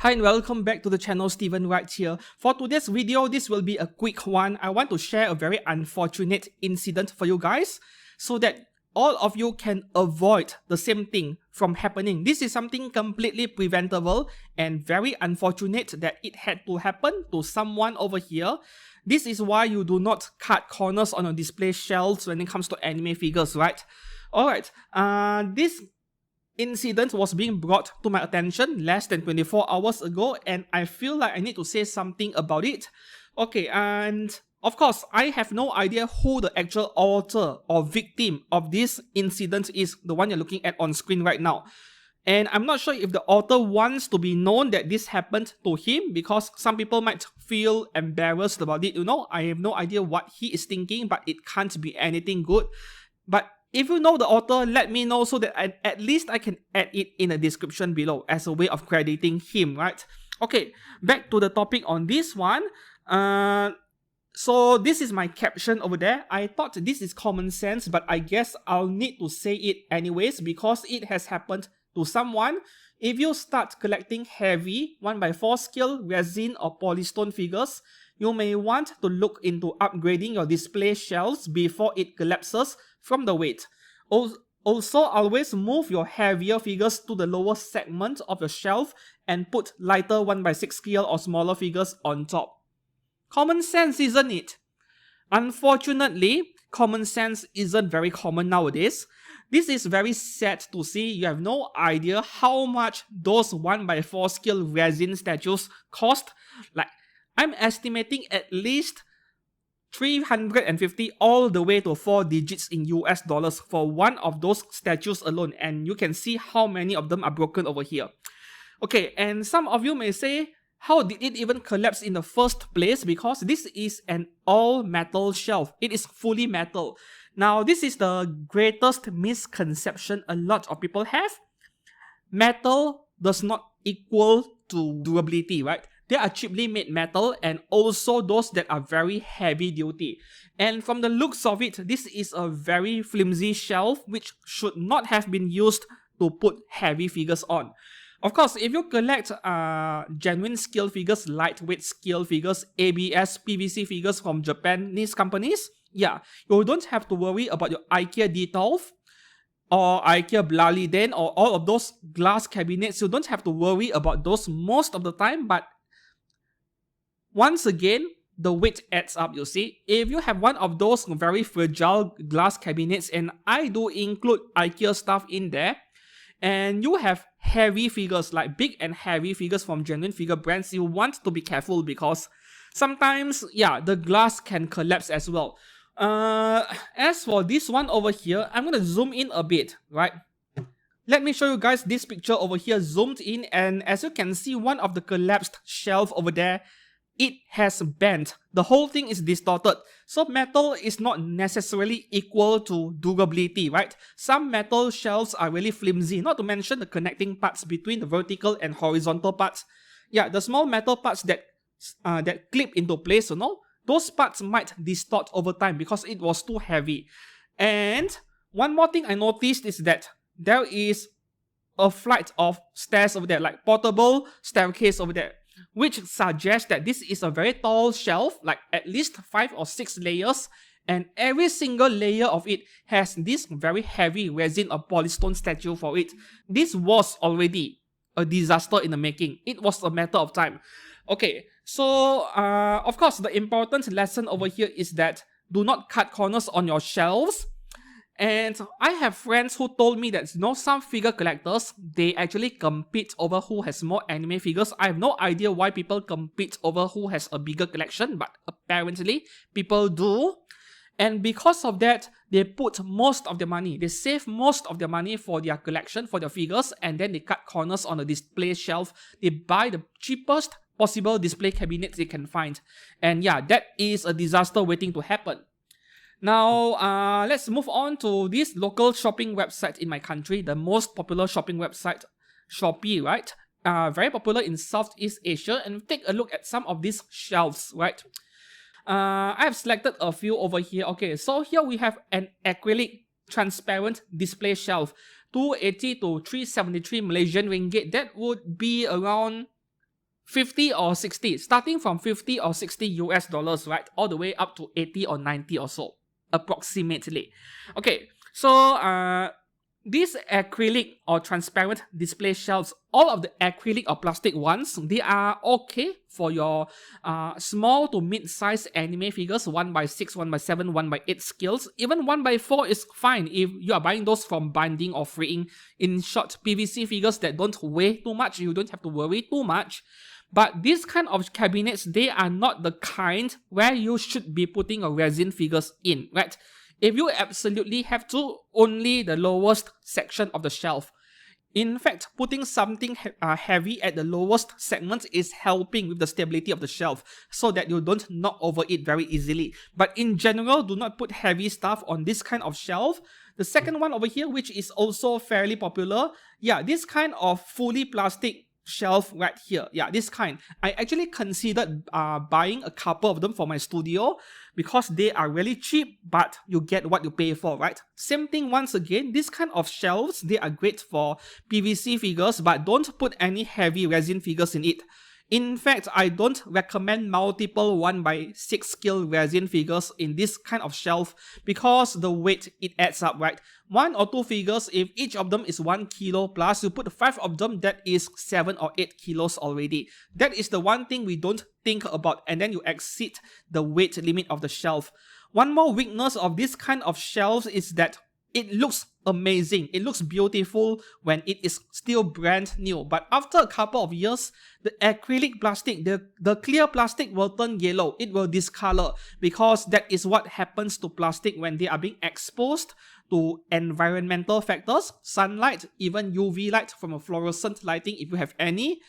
Hi and welcome back to the channel. Steven right here. For today's video, this will be a quick one. I want to share a very unfortunate incident for you guys so that all of you can avoid the same thing from happening. This is something completely preventable and very unfortunate that it had to happen to someone over here. This is why you do not cut corners on your display shelves when it comes to anime figures, right? Alright, this incident was being brought to my attention less than 24 hours ago, and I feel like I need to say something about it. Okay, and of course, I have no idea who the actual author or victim of this incident is, the one you're looking at on screen right now. And I'm not sure if the author wants to be known that this happened to him, because some people might feel embarrassed about it. I have no idea what he is thinking, but it can't be anything good. But if you know the author, let me know so that at least I can add it in the description below as a way of crediting him, right? Okay, back to the topic on this one. So this is my caption over there. I thought this is common sense, but I guess I'll need to say it anyways because it has happened to someone. If you start collecting heavy 1x4 scale resin or polystone figures, you may want to look into upgrading your display shelves before it collapses from the weight. Also, always move your heavier figures to the lower segment of your shelf and put lighter 1x6 scale or smaller figures on top. Common sense, isn't it? Unfortunately, common sense isn't very common nowadays. This is very sad to see. You have no idea how much those 1x4 scale resin statues cost. Like, I'm estimating at least 350 all the way to 4 digits in US dollars for one of those statues alone, and you can see how many of them are broken over here. Okay, and some of you may say, how did it even collapse in the first place? Because this is an all metal shelf. It is fully metal. Now, this is the greatest misconception a lot of people have. Metal does not equal to durability, right? They are cheaply made metal, and also those that are very heavy duty. And from the looks of it, this is a very flimsy shelf which should not have been used to put heavy figures on. Of course, if you collect genuine scale figures, lightweight scale figures, ABS, PVC figures from Japanese companies, yeah, you don't have to worry about your IKEA Detolf or IKEA Blaliden or all of those glass cabinets. You don't have to worry about those most of the time, but once again, the weight adds up, you see. If you have one of those very fragile glass cabinets, and I do include IKEA stuff in there, and you have heavy figures, like big and heavy figures from genuine figure brands, you want to be careful because sometimes, yeah, the glass can collapse as well. As for this one over here, I'm going to zoom in a bit, right? Let me show you guys this picture over here zoomed in, and as you can see, one of the collapsed shelf over there, it has bent. The whole thing is distorted. So metal is not necessarily equal to durability, right? Some metal shelves are really flimsy, not to mention the connecting parts between the vertical and horizontal parts. Yeah, the small metal parts that clip into place, those parts might distort over time because it was too heavy. And one more thing I noticed is that there is a flight of stairs over there, like portable staircase over there, which suggests that this is a very tall shelf, like at least 5 or 6 layers, and every single layer of it has this very heavy resin or polystone statue for it. This was already a disaster in the making. It was a matter of time. Okay, so of course, the important lesson over here is that do not cut corners on your shelves. And I have friends who told me that some figure collectors, they actually compete over who has more anime figures. I have no idea why people compete over who has a bigger collection, but apparently people do. And because of that, they put most of their money, they save most of their money for their collection, for their figures, and then they cut corners on the display shelf. They buy the cheapest possible display cabinets they can find. And yeah, that is a disaster waiting to happen. Now, let's move on to this local shopping website in my country, the most popular shopping website, Shopee, right? Very popular in Southeast Asia, and take a look at some of these shelves, right? I have selected a few over here. Okay, so here we have an acrylic transparent display shelf, 280 to 373 Malaysian ringgit. That would be around 50 or 60, starting from 50 or 60 US dollars, right, all the way up to 80 or 90 or so, approximately. Okay, so these acrylic or transparent display shelves, all of the acrylic or plastic ones, they are okay for your small to mid-size anime figures, 1x6, 1x7, 1x8 scales. Even 1x4 is fine if you are buying those from binding or freeing. In short, PVC figures that don't weigh too much, you don't have to worry too much. But these kind of cabinets, they are not the kind where you should be putting a resin figures in, right? If you absolutely have to, only the lowest section of the shelf. In fact, putting something heavy at the lowest segment is helping with the stability of the shelf so that you don't knock over it very easily. But in general, do not put heavy stuff on this kind of shelf. The second one over here, which is also fairly popular, yeah, this kind of fully plastic shelf right here. Yeah, this kind. I actually considered buying a couple of them for my studio because they are really cheap, but you get what you pay for, right? Same thing once again, this kind of shelves, they are great for PVC figures, but don't put any heavy resin figures in it. In fact, I don't recommend multiple 1x6 scale resin figures in this kind of shelf because the weight, it adds up, right? 1 or 2 figures, if each of them is 1 kilo plus, you put 5 of them, that is 7 or 8 kilos already. That is the one thing we don't think about, and then you exceed the weight limit of the shelf. One more weakness of this kind of shelves is that it looks amazing. It looks beautiful when it is still brand new. But after a couple of years, the acrylic plastic, the clear plastic will turn yellow. It will discolor because that is what happens to plastic when they are being exposed to environmental factors, sunlight, even UV light from a fluorescent lighting if you have any.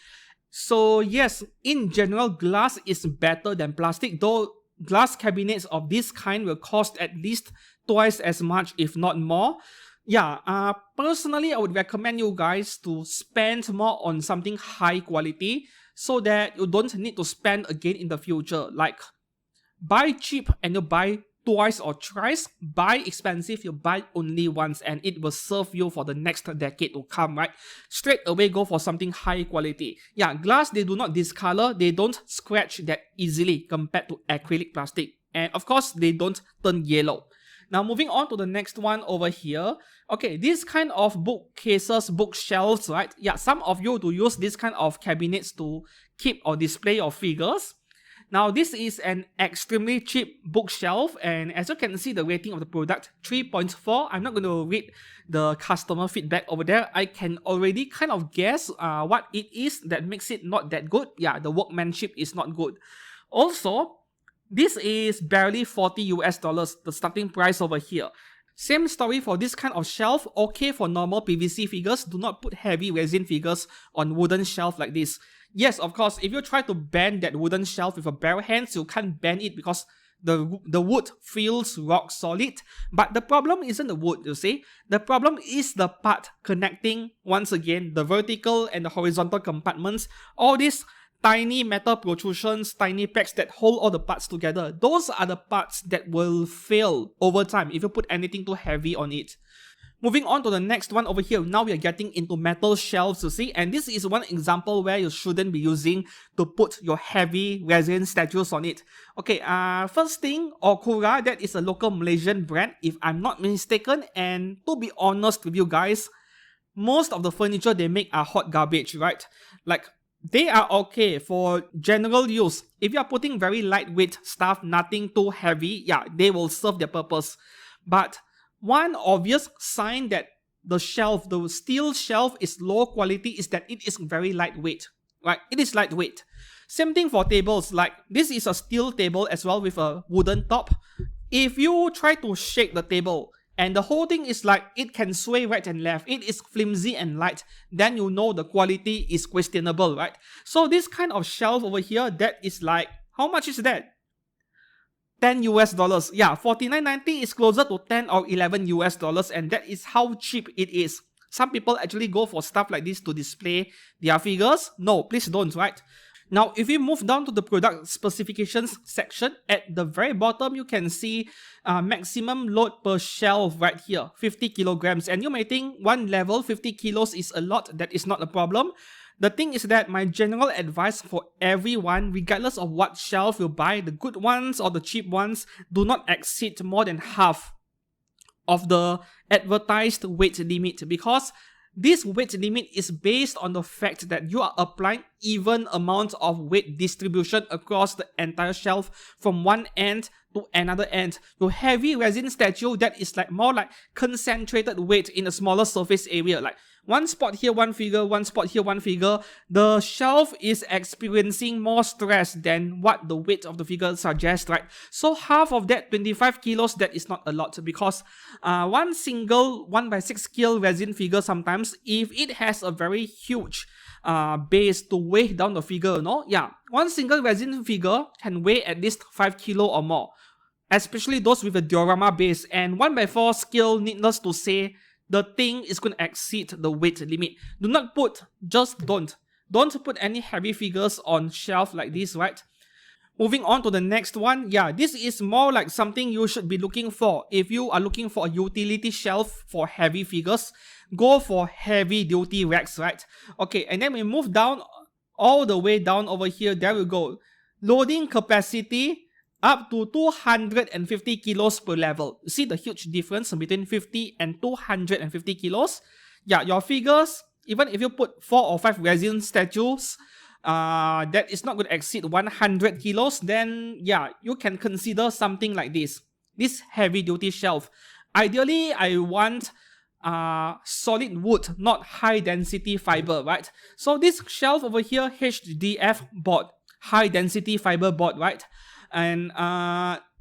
So yes, in general, glass is better than plastic, though glass cabinets of this kind will cost at least twice as much, if not more. Yeah, personally, I would recommend you guys to spend more on something high quality so that you don't need to spend again in the future. Like, buy cheap and you buy twice or thrice. Buy expensive, you buy only once, and it will serve you for the next decade to come, right? Straight away, go for something high quality. Yeah, glass, they do not discolor, they don't scratch that easily compared to acrylic plastic. And of course, they don't turn yellow. Now, moving on to the next one over here. Okay, this kind of bookcases, bookshelves, right? Yeah, some of you do use this kind of cabinets to keep or display your figures. Now, this is an extremely cheap bookshelf, and as you can see, the rating of the product, 3.4. I'm not going to read the customer feedback over there. I can already kind of guess what it is that makes it not that good. Yeah, the workmanship is not good. Also, this is barely 40 US dollars, the starting price over here. Same story for this kind of shelf, okay for normal PVC figures. Do not put heavy resin figures on wooden shelf like this. Yes, of course, if you try to bend that wooden shelf with a bare hands, you can't bend it because the wood feels rock solid. But the problem isn't the wood, you see. The problem is the part connecting, once again, the vertical and the horizontal compartments. All these tiny metal protrusions, tiny pegs that hold all the parts together. Those are the parts that will fail over time if you put anything too heavy on it. Moving on to the next one over here, now we are getting into metal shelves, you see, and this is one example where you shouldn't be using to put your heavy resin statues on it. Okay, first thing, Okura, that is a local Malaysian brand, if I'm not mistaken, and to be honest with you guys, most of the furniture they make are hot garbage, right? Like, they are okay for general use. If you are putting very lightweight stuff, nothing too heavy, yeah, they will serve their purpose. But one obvious sign that the shelf, the steel shelf is low quality is that it is very lightweight, right? It is lightweight. Same thing for tables, like this is a steel table as well with a wooden top. If you try to shake the table, and the whole thing is like, it can sway right and left, it is flimsy and light, then you know the quality is questionable, right? So this kind of shelf over here, that is like, how much is that? 10 US dollars. Yeah, 49.90 is closer to 10 or 11 US dollars, and that is how cheap it is. Some people actually go for stuff like this to display their figures. No, please don't, right? Now, if we move down to the product specifications section, at the very bottom, you can see maximum load per shelf right here, 50 kilograms. And you may think one level, 50 kilos is a lot. That is not a problem. The thing is that my general advice for everyone, regardless of what shelf you buy, the good ones or the cheap ones, do not exceed more than half of the advertised weight limit, because this weight limit is based on the fact that you are applying even amounts of weight distribution across the entire shelf from one end to another end. Your heavy resin statue, that is like more like concentrated weight in a smaller surface area, like one spot here, one figure, one spot here, one figure. The shelf is experiencing more stress than what the weight of the figure suggests, right? So half of that 25 kilos, that is not a lot, because one single 1x6 scale resin figure, sometimes if it has a very huge base to weigh down the figure, one single resin figure can weigh at least 5 kilo or more, especially those with a diorama base. And 1x4 scale, needless to say, the thing is going to exceed the weight limit. Do not put, just don't put any heavy figures on shelf like this, right? Moving on to the next one, this is more like something you should be looking for. If you are looking for a utility shelf for heavy figures, go for heavy duty racks, right? Okay, and then we move down, all the way down over here, there we go. Loading capacity up to 250 kilos per level. You see the huge difference between 50 and 250 kilos? Your figures, even if you put 4 or 5 resin statues, that is not going to exceed 100 kilos, then you can consider something like this heavy duty shelf. Ideally, I want solid wood, not high density fiber, right? So this shelf over here, HDF board, high density fiber board, right? And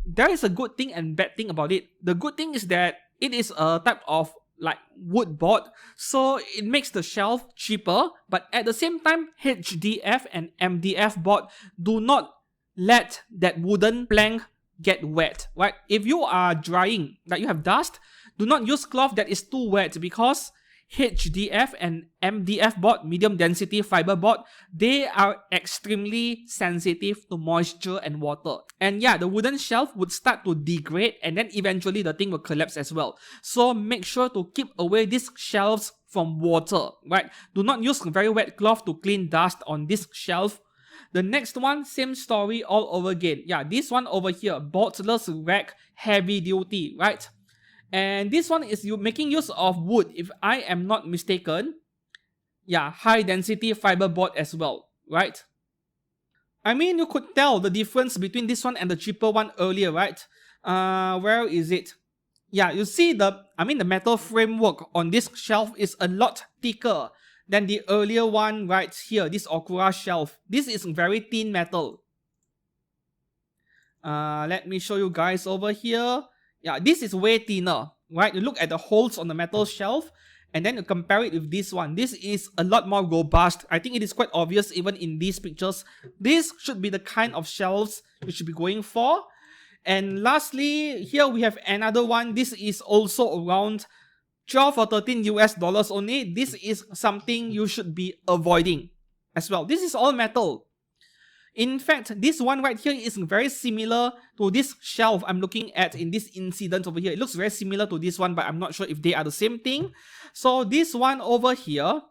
there is a good thing and bad thing about it. The good thing is that it is a type of like wood board, so it makes the shelf cheaper, but at the same time, HDF and MDF board do not let that wooden plank get wet, right? If you are drying, like you have dust, do not use cloth that is too wet, because HDF and MDF board, medium density fiber board, they are extremely sensitive to moisture and water. And the wooden shelf would start to degrade, and then eventually the thing will collapse as well. So make sure to keep away these shelves from water, right? Do not use very wet cloth to clean dust on this shelf. The next one, same story all over again. This one over here, boardless rack, heavy duty, right? And this one is making use of wood, if I am not mistaken. High density fiber board as well, right? I mean, you could tell the difference between this one and the cheaper one earlier, right? Where is it? You see the metal framework on this shelf is a lot thicker than the earlier one right here, this Okura shelf. This is very thin metal. Let me show you guys over here. This is way thinner, right? You look at the holes on the metal shelf, and then you compare it with this one. This is a lot more robust. I think it is quite obvious even in these pictures. This should be the kind of shelves you should be going for. And lastly, here we have another one. This is also around 12 or 13 US dollars only. This is something you should be avoiding as well. This is all metal. In fact, this one right here is very similar to this shelf I'm looking at in this incident over here. It looks very similar to this one, but I'm not sure if they are the same thing. So this one over here,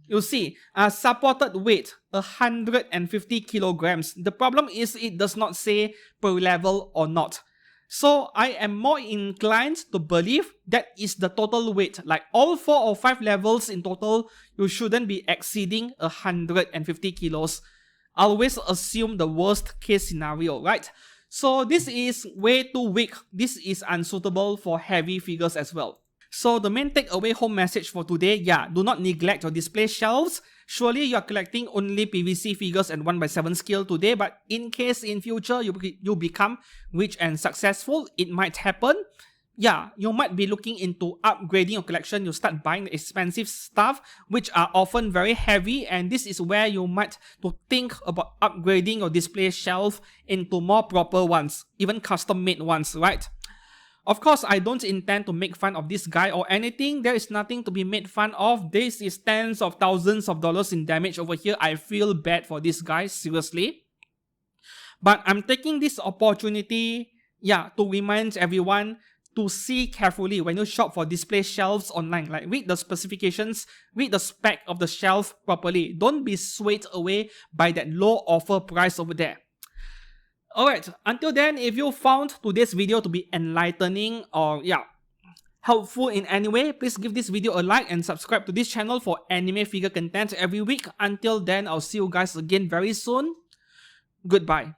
you see, supported weight 150 kilograms. The problem is it does not say per level or not. So I am more inclined to believe that is the total weight. Like all 4 or 5 levels in total, you shouldn't be exceeding 150 kilos. Always assume the worst case scenario, right? So this is way too weak. This is unsuitable for heavy figures as well. So the main takeaway home message for today, do not neglect your display shelves. Surely you are collecting only PVC figures and 1x7 scale today, but in case in future you become rich and successful, it might happen. You might be looking into upgrading your collection. You start buying expensive stuff, which are often very heavy, and this is where you might to think about upgrading your display shelf into more proper ones, even custom-made ones, right? Of course, I don't intend to make fun of this guy or anything. There is nothing to be made fun of. This is tens of thousands of dollars in damage over here. I feel bad for this guy, seriously. But I'm taking this opportunity, to remind everyone to see carefully when you shop for display shelves online. Like, read the specifications, read the spec of the shelf properly. Don't be swayed away by that low offer price over there. Alright, until then, if you found today's video to be enlightening or helpful in any way, please give this video a like and subscribe to this channel for anime figure content every week. Until then, I'll see you guys again very soon. Goodbye.